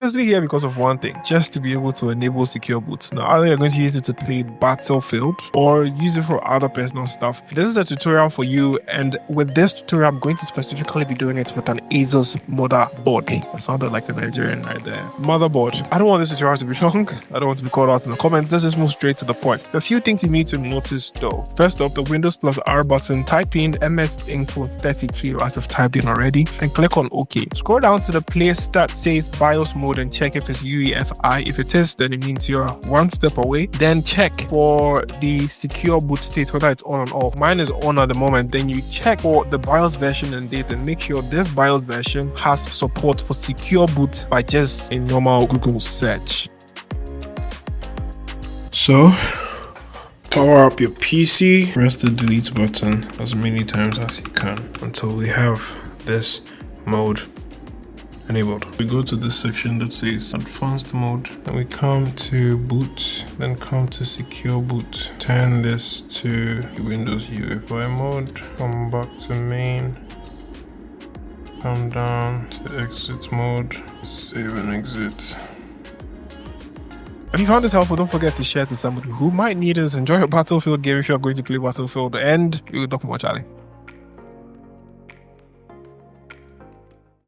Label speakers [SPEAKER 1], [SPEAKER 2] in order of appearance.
[SPEAKER 1] Especially here because of one thing, just to be able to enable secure boot. Now, either you're going to use it to play Battlefield or use it for other personal stuff. This is a tutorial for you, and with this tutorial, I'm going to specifically be doing it with an Asus motherboard. It sounded like a Nigerian right there. Motherboard. I don't want this tutorial to be long. I don't want to be called out in the comments. Let's just move straight to the point. The few things you need to notice though. First off, the Windows plus R button, type in MS Info 33 as I've typed in already, and click on OK. Scroll down to the place that says BIOS mode and check if it's UEFI. If it is, then it means you're one step away. Then check for the secure boot state, whether it's on or off. Mine is on at the moment. Then you check for the BIOS version and date and make sure this BIOS version has support for secure boot by just a normal Google search. So, power up your PC, press the delete button as many times as you can until we have this mode enabled. We go to this section that says advanced mode, and we come to boot, then come to secure boot. Turn this to Windows UEFI mode, come back to main, come down to exit mode, save and exit. If you found this helpful, don't forget to share to somebody who might need this. Enjoy your Battlefield game if you're going to play Battlefield, and we will talk more, Charlie.